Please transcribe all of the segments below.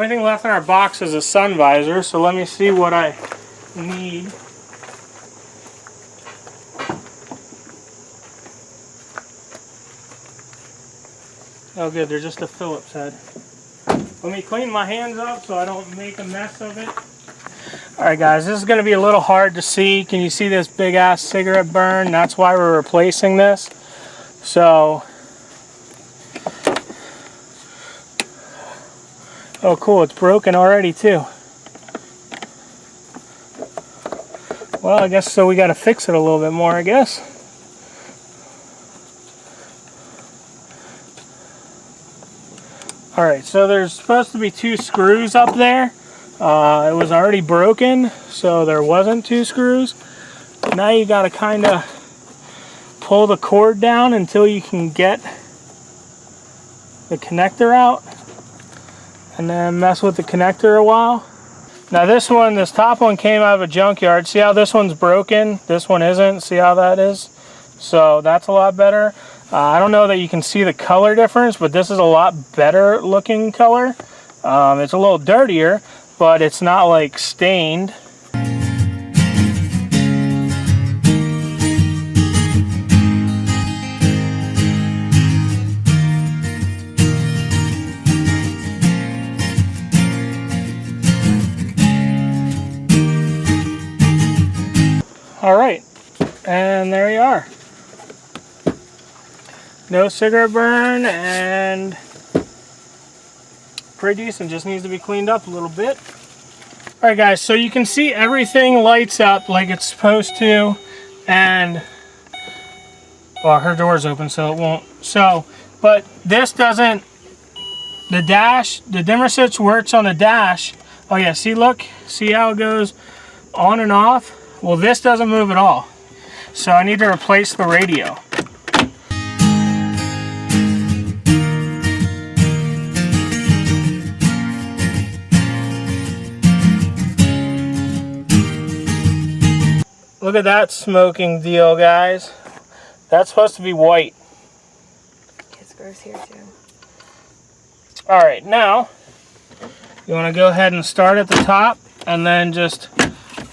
only thing left in our box is a sun visor, so let me see what I need. Oh good, they're just a Phillips head. Let me clean my hands up so I don't make a mess of it. Alright guys, this is going to be a little hard to see. Can you see this big ass cigarette burn? That's why we're replacing this. So, oh cool, it's broken already too. Well, I guess so we got to fix it a little bit more, I guess. Alright, so there's supposed to be 2 screws up there. It was already broken, so there wasn't 2 screws. Now you got to kind of pull the cord down until you can get the connector out, and then mess with the connector a while. Now this top one came out of a junkyard. See how this one's broken? This one isn't. See how that is? So that's a lot better. I don't know that you can see the color difference, but this is a lot better looking color. It's a little dirtier, but it's not like stained. All right, and there you are. No cigarette burn and pretty decent, just needs to be cleaned up a little bit. All right guys, so you can see everything lights up like it's supposed to, and well, her door's open so it won't. So, but this doesn't, the dimmer switch works on the dash. Oh yeah, see, look, see how it goes on and off? Well, this doesn't move at all. So I need to replace the radio. Look at that smoking deal, guys. That's supposed to be white. It's gross here too. Alright, now you want to go ahead and start at the top and then just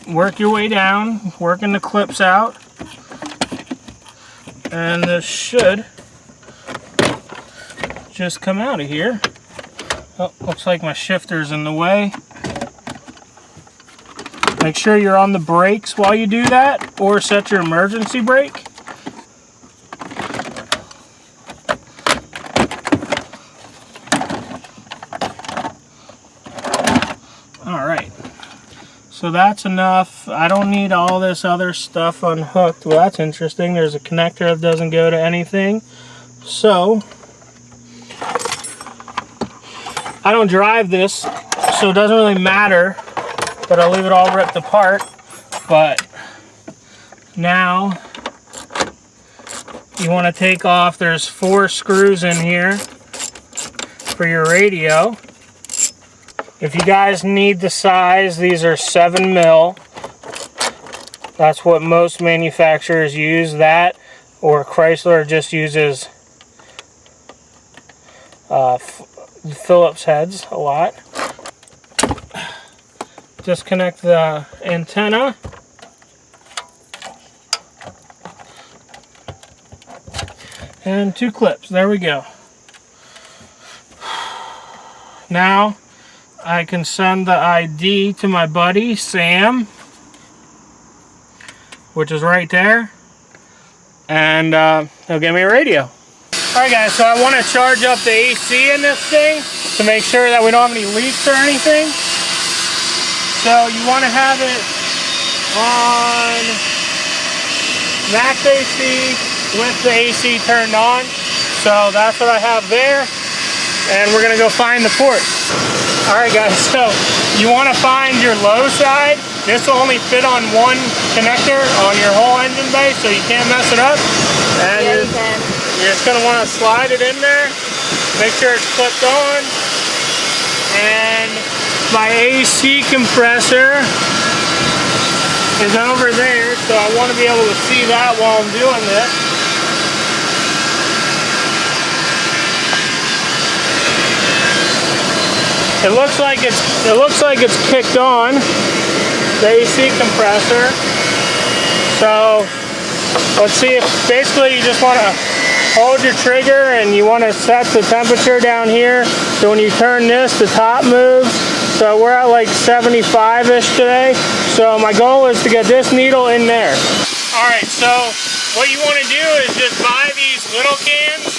work your way down, working the clips out. And this should just come out of here. Oh, looks like my shifter's in the way. Make sure you're on the brakes while you do that, or set your emergency brake. Alright, so that's enough. I don't need all this other stuff unhooked. Well, that's interesting. There's a connector that doesn't go to anything. So, I don't drive this, so it doesn't really matter. But I'll leave it all ripped apart. But now you want to take off, there's 4 screws in here for your radio. If you guys need the size, these are 7 mil. That's what most manufacturers use, that, or Chrysler just uses Phillips heads a lot. Disconnect the antenna. And 2 clips. There we go. Now I can send the ID to my buddy Sam, which is right there, and he'll give me a radio. Alright guys, so I want to charge up the AC in this thing to make sure that we don't have any leaks or anything. So you want to have it on max AC with the AC turned on. So that's what I have there. And we're going to go find the port. Alright guys, so you want to find your low side. This will only fit on one connector on your whole engine bay, so you can't mess it up. And yeah, you're just going to want to slide it in there. Make sure it's clipped on. And my AC compressor is over there, so I want to be able to see that while I'm doing this. It looks like it's kicked on, the AC compressor. So let's see if basically you just want to hold your trigger and you want to set the temperature down here. So when you turn this, the top moves. So we're at like 75-ish today. So my goal is to get this needle in there. Alright, so what you want to do is just buy these little cans.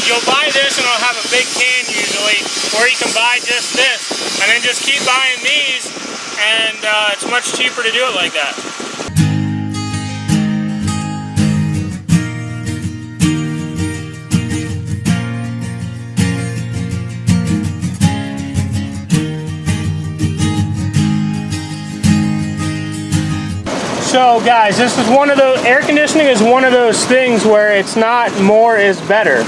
You'll buy this and it'll have a big can usually, or you can buy just this. And then just keep buying these, and it's much cheaper to do it like that. So guys, this is one of those, air conditioning is one of those things where it's not more is better.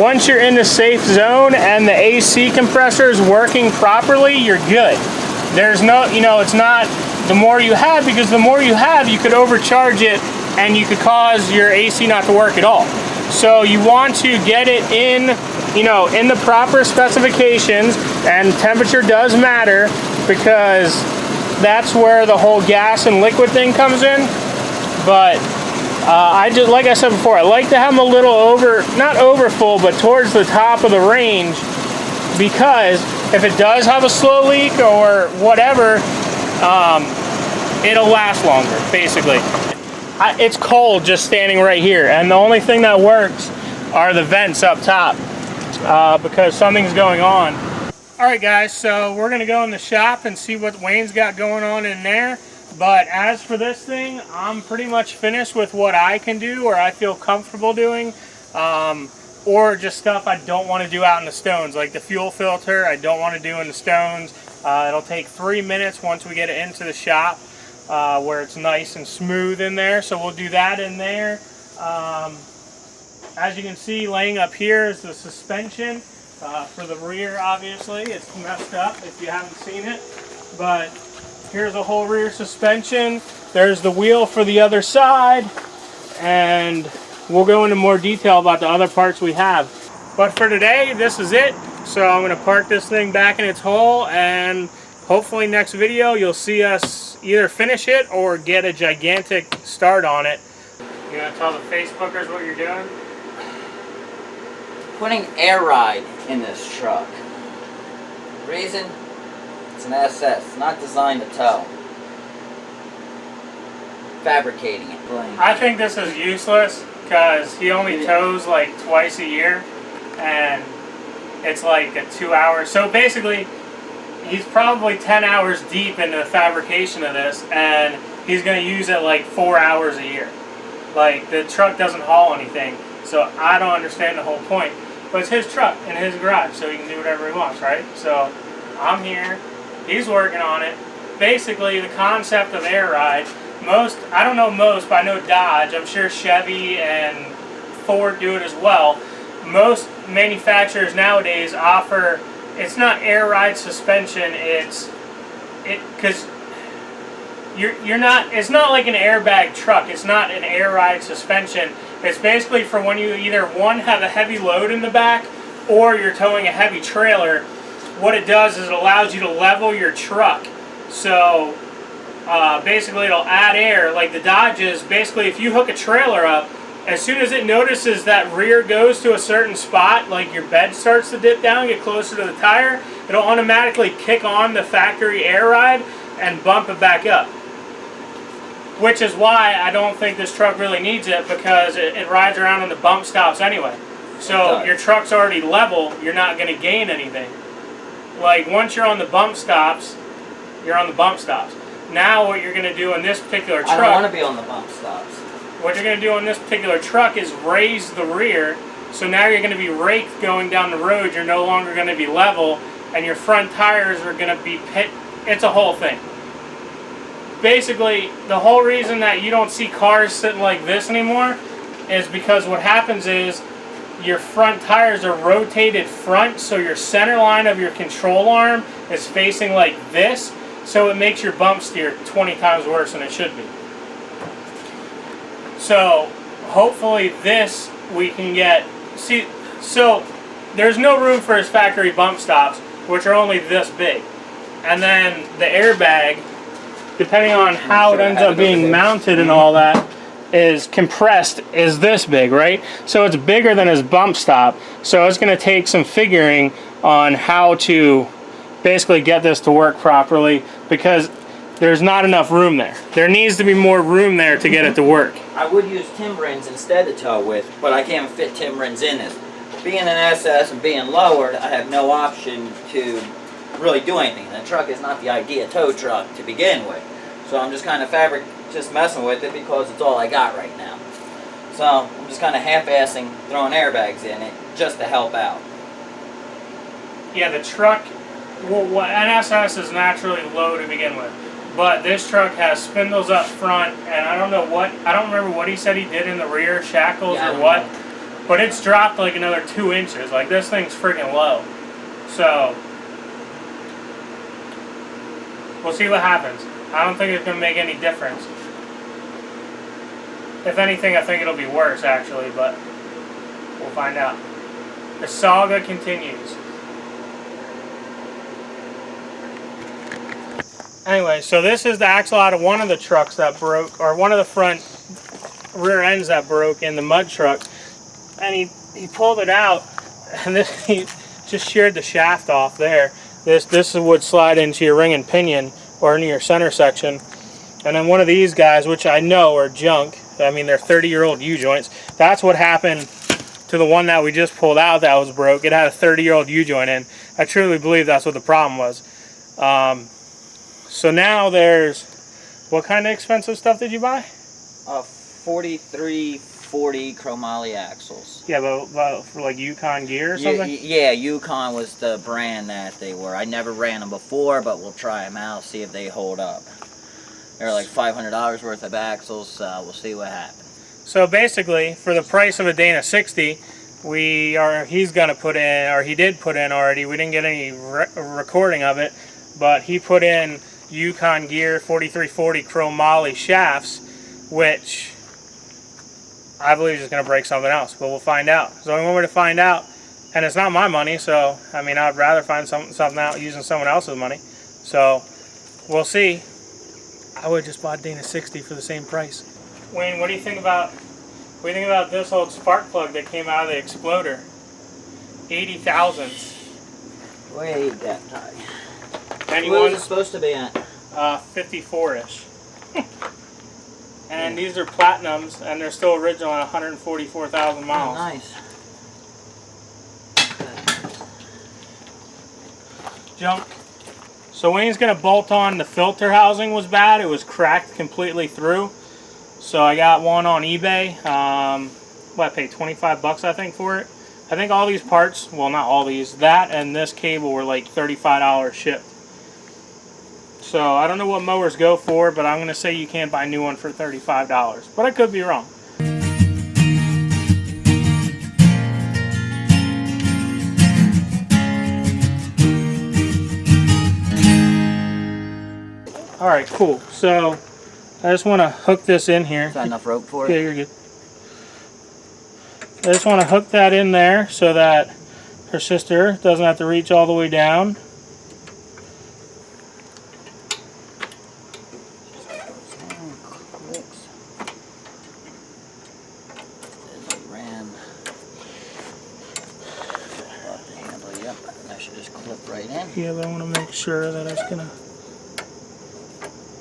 Once you're in the safe zone and the AC compressor is working properly, you're good. There's no, it's not the more you have, because the more you have, you could overcharge it and you could cause your AC not to work at all. So you want to get it in, in the proper specifications, and temperature does matter because that's where the whole gas and liquid thing comes in. But like I said before, I like to have them a little not over full, but towards the top of the range, because if it does have a slow leak or whatever, it'll last longer, basically. It's cold just standing right here, and the only thing that works are the vents up top, because something's going on. Alright guys, so we're going to go in the shop and see what Wayne's got going on in there. But as for this thing, I'm pretty much finished with what I can do or I feel comfortable doing. Or just stuff I don't want to do out in the stones, like the fuel filter I don't want to do in the stones. It'll take 3 minutes once we get it into the shop, where it's nice and smooth in there. So we'll do that in there. As you can see, laying up here is the suspension. For the rear, obviously, it's messed up if you haven't seen it. But here's a whole rear suspension. There's the wheel for the other side. And we'll go into more detail about the other parts we have. But for today, this is it. So I'm going to park this thing back in its hole. And hopefully next video, you'll see us either finish it or get a gigantic start on it. You going to tell the Facebookers what you're doing? Putting air ride in this truck. Reason? It's an SS. It's not designed to tow. Fabricating it. I think this is useless because he only tows like twice a year, and it's like a 2 hour. So basically, he's probably 10 hours deep into the fabrication of this, and he's going to use it like 4 hours a year. Like, the truck doesn't haul anything, so I don't understand the whole point. But it's his truck in his garage, so he can do whatever he wants, right? So I'm here, he's working on it. Basically, the concept of air ride, I don't know most, but I know Dodge, I'm sure Chevy and Ford do it as well. Most manufacturers nowadays offer, it's not air ride suspension, because it's not like an airbag truck, it's not an air ride suspension. It's basically for when you either, one, have a heavy load in the back, or you're towing a heavy trailer. What it does is it allows you to level your truck. So basically it'll add air. Like the Dodges, basically if you hook a trailer up, as soon as it notices that rear goes to a certain spot, like your bed starts to dip down, get closer to the tire, it'll automatically kick on the factory air ride and bump it back up. Which is why I don't think this truck really needs it, because it rides around in the bump stops anyway. So your truck's already level, you're not going to gain anything. Like once you're on the bump stops, you're on the bump stops. Now what you're going to do in this particular truck... I don't want to be on the bump stops. What you're going to do in this particular truck is raise the rear, so now you're going to be raked going down the road, you're no longer going to be level, and your front tires are going to be pit. It's a whole thing. Basically, the whole reason that you don't see cars sitting like this anymore is because what happens is your front tires are rotated front, so your center line of your control arm is facing like this, so it makes your bump steer 20 times worse than it should be. So hopefully this we can get, so there's no room for his factory bump stops, which are only this big. And then the airbag, depending on how it ends up being mounted and all that, is compressed is this big, right? So it's bigger than his bump stop. So it's going to take some figuring on how to basically get this to work properly, because there's not enough room there. There needs to be more room there to get it to work. I would use Timberins instead of toe width, but I can't fit Timberins in this. Being an SS and being lowered, I have no option to really do anything. The truck is not the idea tow truck to begin with. So I'm just kind of just messing with it because it's all I got right now. So I'm just kind of half-assing throwing airbags in it just to help out. Yeah, the truck, well, an SS is naturally low to begin with. But this truck has spindles up front, and I don't remember what he said he did in the rear, shackles or what. But it's dropped like another 2 inches. Like, this thing's freaking low. So we'll see what happens. I don't think it's going to make any difference. If anything, I think it'll be worse, actually, but we'll find out. The saga continues. Anyway, so this is the axle out of one of the trucks that broke, or one of the front rear ends that broke in the mud truck. And he pulled it out, and he just sheared the shaft off there. This would slide into your ring and pinion, or into your center section. And then one of these guys, which I know are junk, I mean they're 30-year-old U-joints, that's what happened to the one that we just pulled out that was broke. It had a 30-year-old U-joint in. I truly believe that's what the problem was. So now there's, what kind of expensive stuff did you buy? 4340 chromoly axles. Yeah, but for like Yukon gear or something? Yeah, Yukon was the brand that they were. I never ran them before, but we'll try them out, see if they hold up. They're like $500 worth of axles, we'll see what happens. So basically, for the price of a Dana 60, he's going to put in, or he did put in already, we didn't get any recording of it, but he put in Yukon gear 4340 chromoly shafts, which I believe is going to break something else, but we'll find out. There's only one way to find out, and it's not my money, so I mean I'd rather find something out using someone else's money. So we'll see. I would just bought Dana 60 for the same price. Wayne, what do you think about this old spark plug that came out of the exploder? 80 thousandths. Way that tight. Anyone? What was it supposed to be at? 54-ish. And these are platinums, and they're still original at 144,000 miles. Oh, nice. Junk. So Wayne's going to bolt on, the filter housing was bad. It was cracked completely through. So I got one on eBay. I paid 25 bucks I think for it. I think all these parts, well not all these, that and this cable were like $35 shipped. So I don't know what mowers go for, but I'm going to say you can't buy a new one for $35. But I could be wrong. Alright, cool. So I just want to hook this in here. Is that enough rope for it? Yeah, you're good. I just want to hook that in there so that her sister doesn't have to reach all the way down. Yeah, but I want to make sure that it's gonna.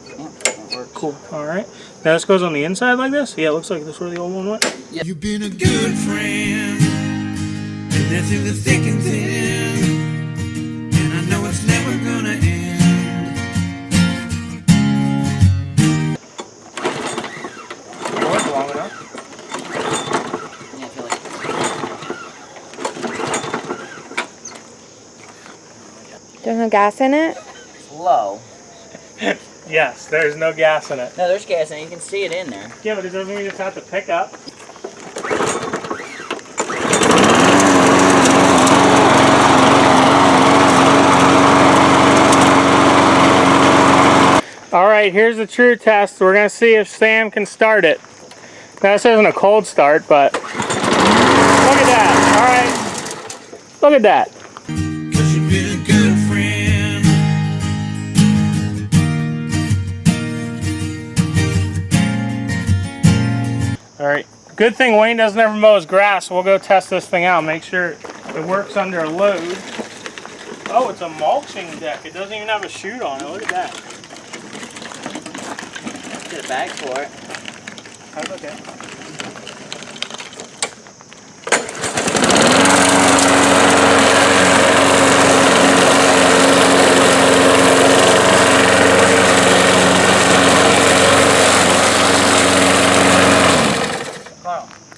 Yeah, that works. Cool. All right. Now this goes on the inside like this. Yeah, it looks like this is where the old one went. Yeah. You've been a good friend, and that's in the thick and thin, and I know it's never gonna end. It was long enough. Yeah, I feel like. There's no gas in it? It's low. Yes, there's no gas in it. No, there's gas in it. You can see it in there. Yeah, but it doesn't mean it's have to pick up. All right, here's the true test. We're gonna see if Sam can start it. Now this isn't a cold start, but look at that. All right, look at that. 'Cause you've been a good Good thing Wayne doesn't ever mow his grass, so we'll go test this thing out, make sure it works under a load. Oh, it's a mulching deck. It doesn't even have a chute on it. Look at that. Get a bag for it. That's okay.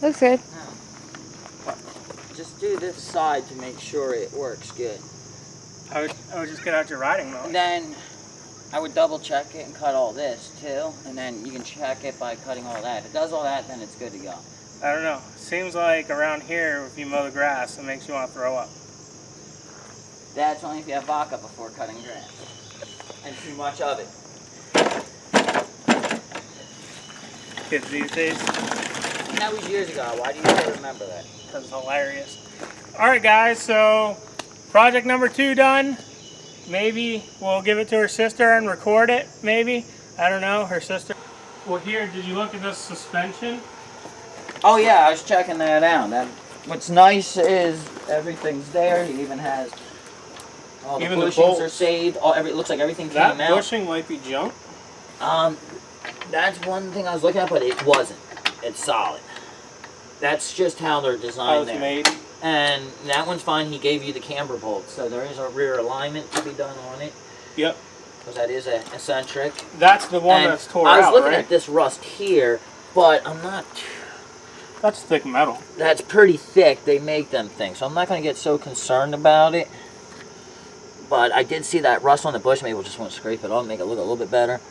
Looks good. Just do this side to make sure it works good. I would just get out your riding mower. And then I would double check it and cut all this too, and then you can check it by cutting all that. If it does all that, then it's good to go. I don't know. Seems like around here, if you mow the grass, it makes you want to throw up. That's only if you have vodka before cutting grass. And too much of it. Kids these days. That was years ago. Why do you still remember that? Because it's hilarious. Alright guys, so project number 2 done. Maybe we'll give it to her sister and record it, maybe. I don't know, her sister. Well here, did you look at this suspension? Oh yeah, I was checking that out. What's nice is everything's there. He even has all the bushings are saved. It looks like everything came out. That bushing might be junk. That's one thing I was looking at, but it wasn't. It's solid. That's just how they're designed there. Made. And that one's fine. He gave you the camber bolts, so there is a rear alignment to be done on it. Yep. Because that is an eccentric. That's the one that's tore out, I was looking right? at this rust here, but I'm not... That's thick metal. That's pretty thick. They make them things, so I'm not going to get so concerned about it. But I did see that rust on the bush. Maybe we'll just want to scrape it off, make it look a little bit better.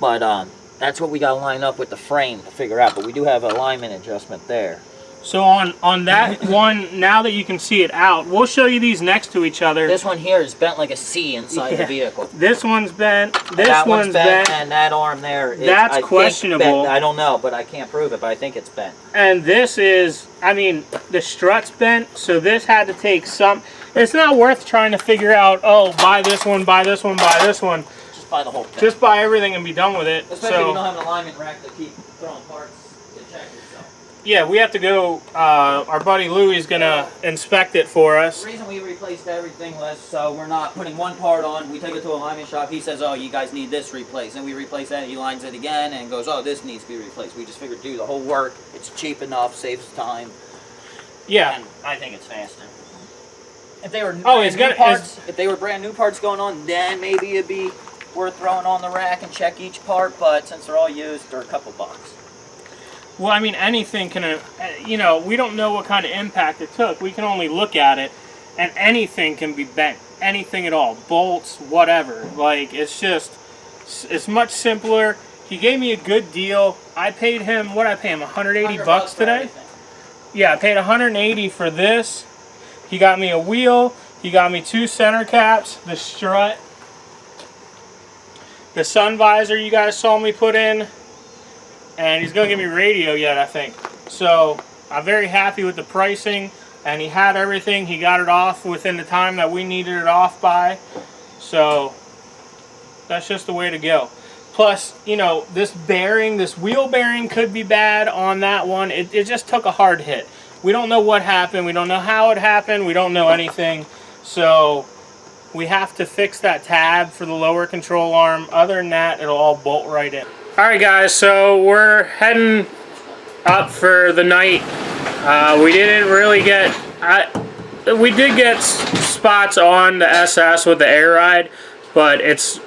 But that's what we got to line up with the frame to figure out. But we do have an alignment adjustment there. So on that one, now that you can see it out, we'll show you these next to each other. This one here is bent like a C inside the vehicle. This one's bent. This that one's bent. And that arm there is, that's I questionable. Think bent. I don't know, but I can't prove it, but I think it's bent. And this is, I mean, the strut's bent, so this had to take some. It's not worth trying to figure out, oh, buy this one, buy this one, buy this one. Just buy the whole thing. Just buy everything and be done with it. Especially if you don't have an alignment rack to keep throwing parts to check yourself. Yeah, we have to go, our buddy Louie is going to inspect it for us. The reason we replaced everything was so we're not putting one part on, we take it to a alignment shop, he says, oh, you guys need this replaced. And we replace that, he lines it again and goes, oh, this needs to be replaced. We just figured do the whole work, it's cheap enough, saves time. Yeah. And I think it's faster. If they were if they were brand new parts going on, then maybe it'd be worth throwing on the rack and check each part, but since they're all used, they're a couple bucks. Well, I mean, anything can, you know, we don't know what kind of impact it took. We can only look at it, and anything can be bent. Anything at all. Bolts, whatever. Like, it's just, it's much simpler. He gave me a good deal. I paid him, what did I pay him, 180 bucks today? Yeah, I paid 180 for this. He got me a wheel. He got me 2 center caps, the strut, the sun visor you guys saw me put in. And he's going to give me radio yet, I think. So I'm very happy with the pricing. And he had everything. He got it off within the time that we needed it off by. So that's just the way to go. Plus, you know, this bearing, this wheel bearing could be bad on that one. It just took a hard hit. We don't know what happened. We don't know how it happened. We don't know anything. So we have to fix that tab for the lower control arm. Other than that, it'll all bolt right in. Alright guys, so we're heading up for the night. We didn't really get, we did get spots on the SS with the air ride, but it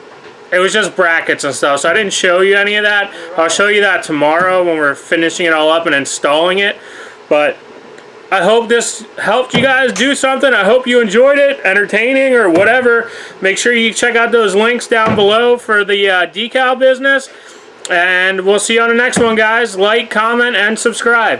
was just brackets and stuff, so I didn't show you any of that. I'll show you that tomorrow when we're finishing it all up and installing it. But I hope this helped you guys do something. I hope you enjoyed it, entertaining or whatever. Make sure you check out those links down below for the decal business. And we'll see you on the next one, guys. Like, comment, and subscribe.